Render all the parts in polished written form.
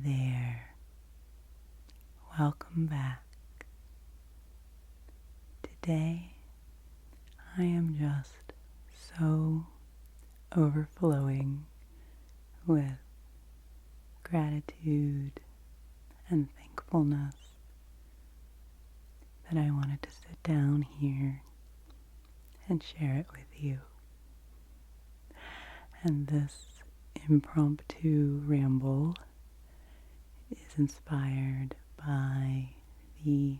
there. Welcome back. Today, I am just so overflowing with gratitude and thankfulness that I wanted to sit down here and share it with you. And this impromptu ramble is inspired by the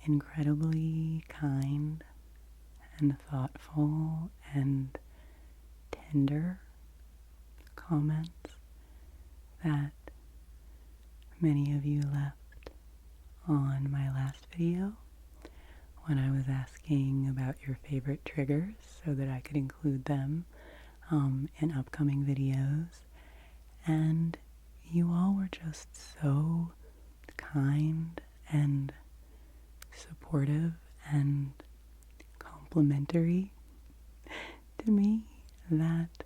incredibly kind and thoughtful and tender comments that many of you left on my last video when I was asking about your favorite triggers so that I could include them in upcoming videos. And you all were just so kind and supportive and complimentary to me that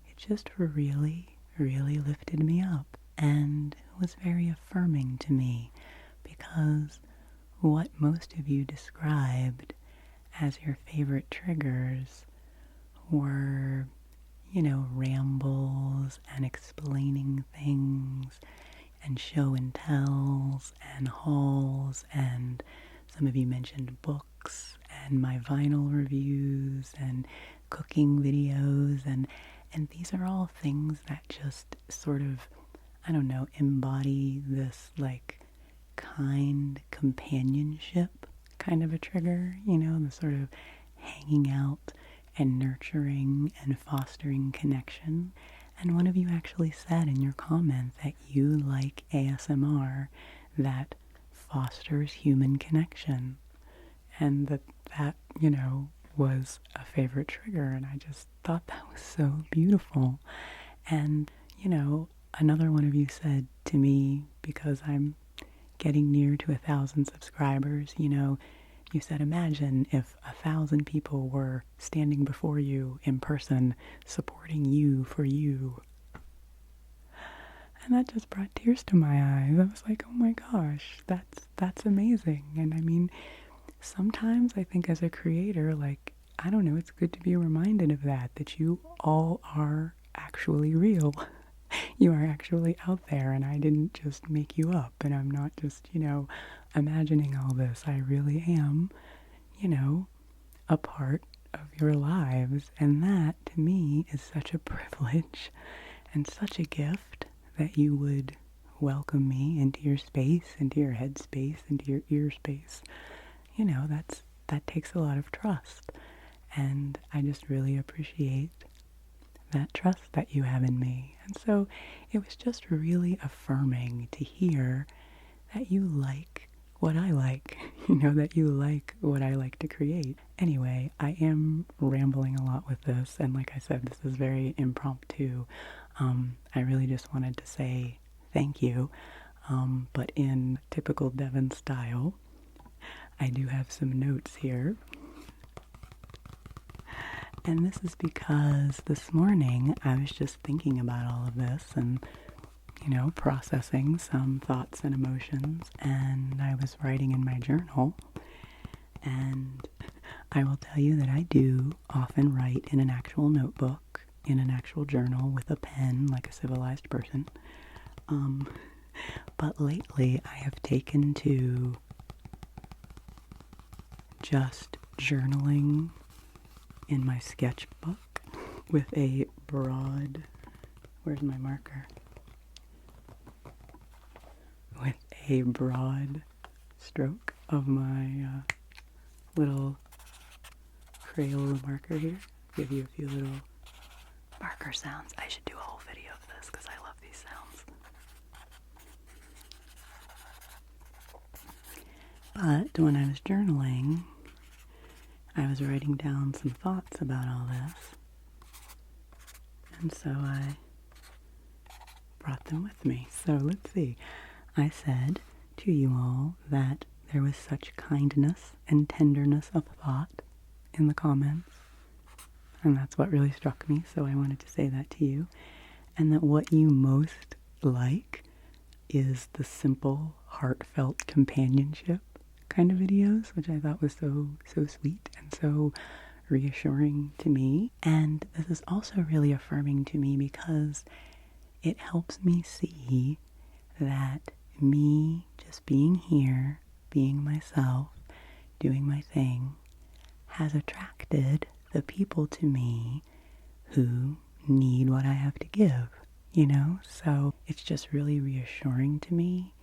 it just really, really lifted me up and was very affirming to me, because what most of you described as your favorite triggers were, rambles and explaining things and show and tells and hauls, and some of you mentioned books and my vinyl reviews and cooking videos, and these are all things that just sort of, embody this kind companionship kind of a trigger, the sort of hanging out and nurturing and fostering connection. And one of you actually said in your comment that you like ASMR that fosters human connection, and that was a favorite trigger. And I just thought that was so beautiful. And another one of you said to me, because I'm getting near to 1,000 subscribers, you said, imagine if 1,000 people were standing before you in person, supporting you for you. And that just brought tears to my eyes. I was like, oh my gosh, that's amazing. And I mean, sometimes I think as a creator, it's good to be reminded of that you all are actually real. You are actually out there, and I didn't just make you up, and I'm not just, imagining all this. I really am, a part of your lives, and that, to me, is such a privilege and such a gift that you would welcome me into your space, into your head space, into your ear space. That takes a lot of trust, and I just really appreciate that trust that you have in me. And so it was just really affirming to hear that you like what I like, that you like what I like to create. Anyway, I am rambling a lot with this, and like I said, this is very impromptu. I really just wanted to say thank you, but in typical Devon style, I do have some notes here. And this is because this morning I was just thinking about all of this and, processing some thoughts and emotions, and I was writing in my journal. And I will tell you that I do often write in an actual notebook, in an actual journal with a pen like a civilized person. But lately I have taken to just journaling in my sketchbook with a broad, where's my marker? With a broad stroke of my little Crayola marker here. Give you a few little marker sounds. I should do a whole video of this because I love these sounds. But when I was journaling, I was writing down some thoughts about all this, and so I brought them with me. So let's see. I said to you all that there was such kindness and tenderness of thought in the comments, and that's what really struck me, so I wanted to say that to you, and that what you most like is the simple, heartfelt companionship kind of videos, which I thought was so sweet and so reassuring to me. And this is also really affirming to me because it helps me see that me just being here, being myself, doing my thing, has attracted the people to me who need what I have to give, you know? So it's just really reassuring to me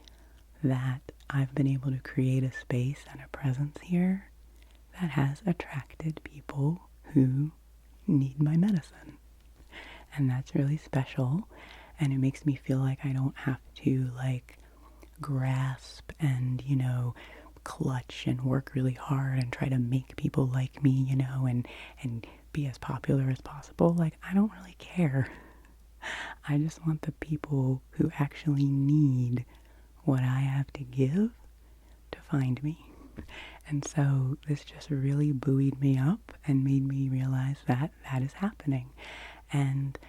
that I've been able to create a space and a presence here that has attracted people who need my medicine. And that's really special. And it makes me feel like I don't have to grasp and, clutch and work really hard and try to make people like me, and be as popular as possible. I don't really care. I just want the people who actually need what I have to give to find me. And so this just really buoyed me up and made me realize that that is happening. And,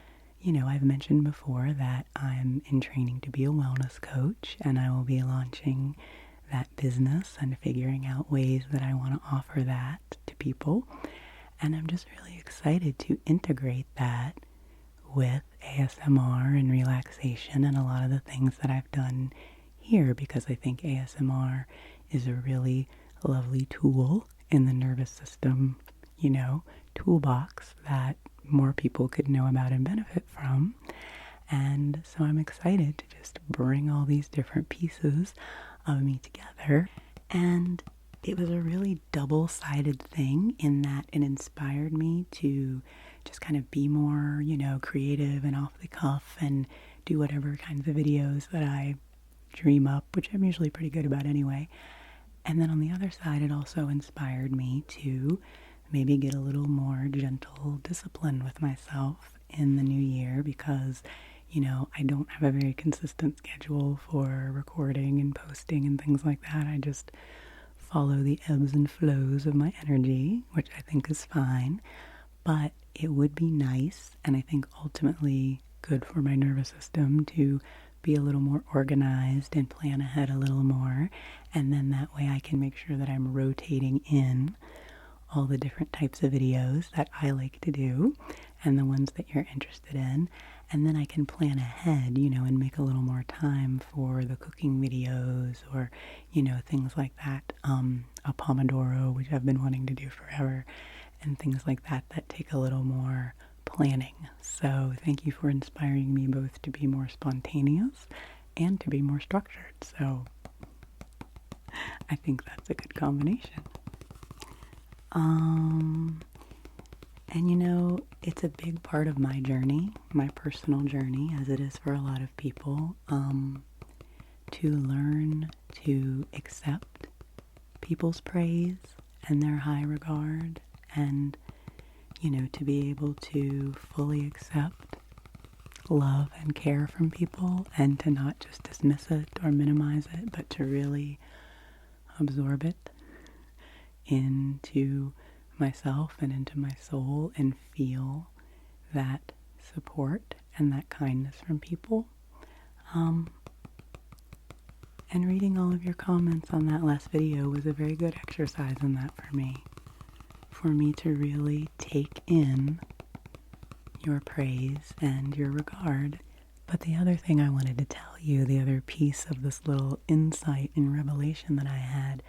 I've mentioned before that I'm in training to be a wellness coach, and I will be launching that business and figuring out ways that I want to offer that to people. And I'm just really excited to integrate that with ASMR and relaxation and a lot of the things that I've done here, because I think ASMR is a really lovely tool in the nervous system, toolbox that more people could know about and benefit from. And so I'm excited to just bring all these different pieces of me together. And it was a really double-sided thing in that it inspired me to just kind of be more, creative and off the cuff and do whatever kinds of videos that I dream up, which I'm usually pretty good about anyway. And then on the other side, it also inspired me to maybe get a little more gentle discipline with myself in the new year, because, I don't have a very consistent schedule for recording and posting and things like that. I just follow the ebbs and flows of my energy, which I think is fine. But it would be nice, and I think ultimately good for my nervous system, to be a little more organized and plan ahead a little more. And then that way I can make sure that I'm rotating in all the different types of videos that I like to do and the ones that you're interested in. And then I can plan ahead, and make a little more time for the cooking videos or, things like that. A Pomodoro, which I've been wanting to do forever, and things like that that take a little more planning. So thank you for inspiring me both to be more spontaneous and to be more structured. So I think that's a good combination. And it's a big part of my journey, my personal journey, as it is for a lot of people, to learn to accept people's praise and their high regard, and, to be able to fully accept love and care from people, and to not just dismiss it or minimize it, but to really absorb it into myself and into my soul and feel that support and that kindness from people. And reading all of your comments on that last video was a very good exercise in that for me to really take in your praise and your regard. But the other thing I wanted to tell you, the other piece of this little insight and revelation that I had,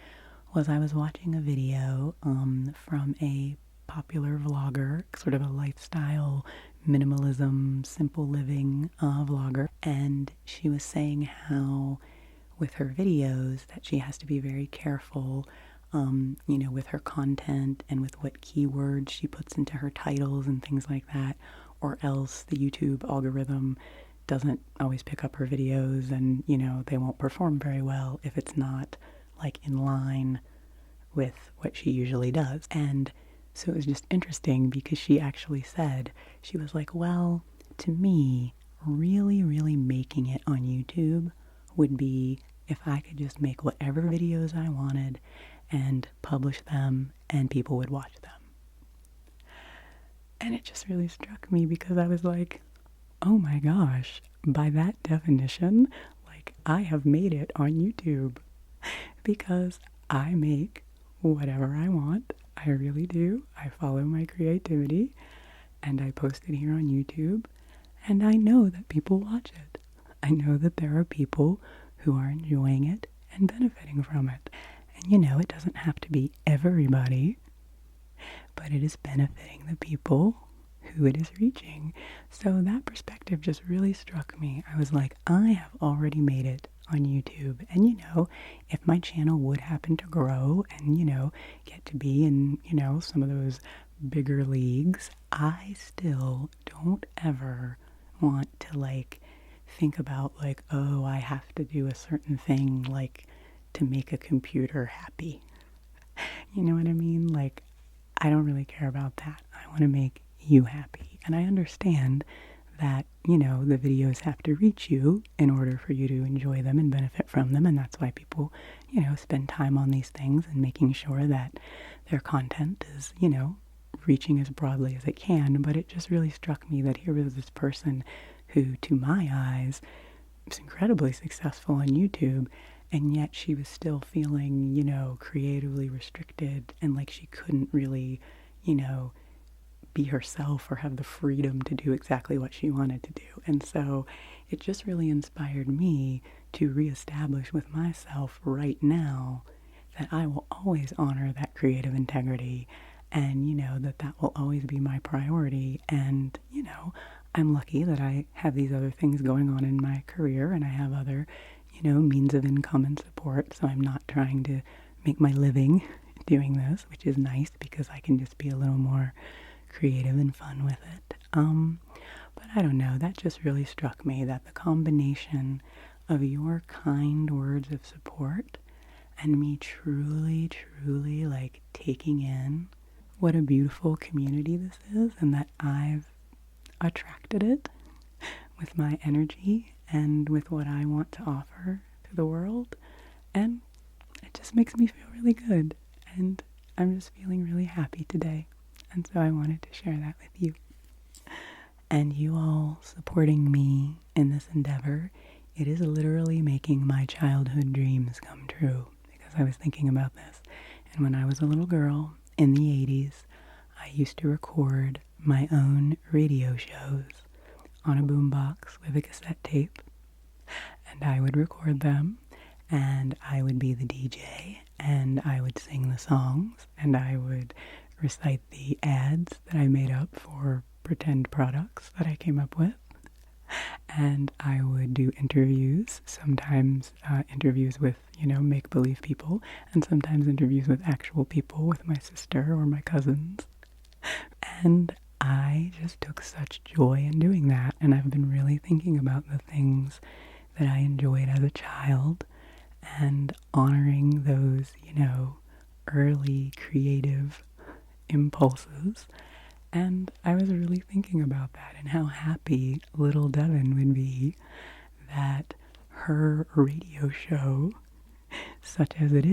was I was watching a video from a popular vlogger, sort of a lifestyle, minimalism, simple living vlogger, and she was saying how with her videos that she has to be very careful, with her content and with what keywords she puts into her titles and things like that, or else the YouTube algorithm doesn't always pick up her videos, and, they won't perform very well if it's not in line with what she usually does. And so it was just interesting because she actually said, she was like, well, to me, really, really making it on YouTube would be if I could just make whatever videos I wanted and publish them and people would watch them. And it just really struck me because I was like, oh my gosh, by that definition, I have made it on YouTube because I make whatever I want. I really do. I follow my creativity and I post it here on YouTube, and I know that people watch it. I know that there are people who are enjoying it and benefiting from it. And it doesn't have to be everybody, but it is benefiting the people who it is reaching. So that perspective just really struck me. I was like, I have already made it on YouTube. And if my channel would happen to grow and, get to be in, some of those bigger leagues, I still don't ever want to think about oh, I have to do a certain thing to make a computer happy. You know what I mean? I don't really care about that. I want to make you happy. And I understand that, the videos have to reach you in order for you to enjoy them and benefit from them. And that's why people, spend time on these things and making sure that their content is, reaching as broadly as it can. But it just really struck me that here was this person who, to my eyes, was incredibly successful on YouTube, and yet she was still feeling, creatively restricted and like she couldn't really, be herself or have the freedom to do exactly what she wanted to do. And so it just really inspired me to reestablish with myself right now that I will always honor that creative integrity and, that will always be my priority. And, I'm lucky that I have these other things going on in my career and I have other, means of income and support. So I'm not trying to make my living doing this, which is nice because I can just be a little more creative and fun with it. But I don't know, that just really struck me that the combination of your kind words of support and me truly, truly taking in what a beautiful community this is and that I've attracted it with my energy and with what I want to offer to the world. And it just makes me feel really good. And I'm just feeling really happy today. And so I wanted to share that with you. And you all supporting me in this endeavor, it is literally making my childhood dreams come true. Because I was thinking about this. And when I was a little girl in the 80s, I used to record my own radio shows on a boombox with a cassette tape. And I would record them, and I would be the DJ, and I would sing the songs, and I would recite the ads that I made up for pretend products that I came up with. And I would do interviews, sometimes interviews with, make-believe people, and sometimes interviews with actual people, with my sister or my cousins. And I just took such joy in doing that, and I've been really thinking about the things that I enjoyed as a child and honoring those, early creative impulses. And I was really thinking about that and how happy little Devin would be that her radio show, such as it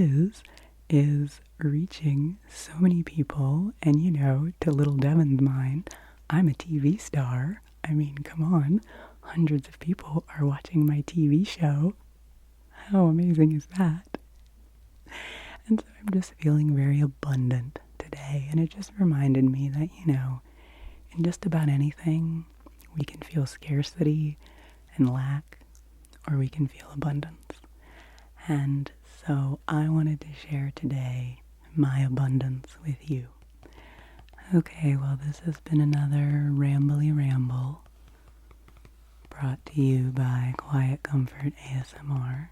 is reaching so many people. And, to little Devin's mind, I'm a TV star. I mean, come on. Hundreds of people are watching my TV show. How amazing is that? And so I'm just feeling very abundant today. And it just reminded me that, in just about anything, we can feel scarcity and lack, or we can feel abundance. And so I wanted to share today my abundance with you. Okay, well, this has been another Rambly Ramble brought to you by Quiet Comfort ASMR.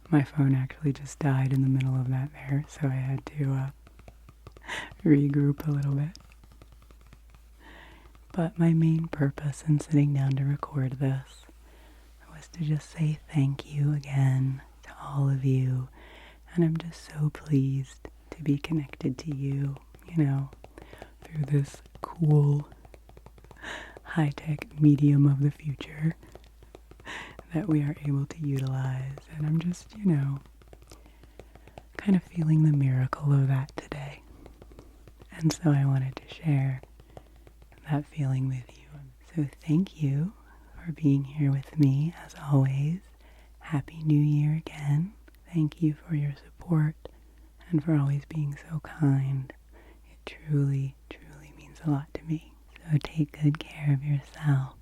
My phone actually just died in the middle of that there, so I had to regroup a little bit. But my main purpose in sitting down to record this was to just say thank you again to all of you. And I'm just so pleased to be connected to you, through this cool high-tech medium of the future that we are able to utilize. And I'm just, kind of feeling the miracle of that today. And so I wanted to share that feeling with you. So thank you for being here with me as always. Happy New Year again. Thank you for your support and for always being so kind. It truly, truly means a lot to me. So take good care of yourself.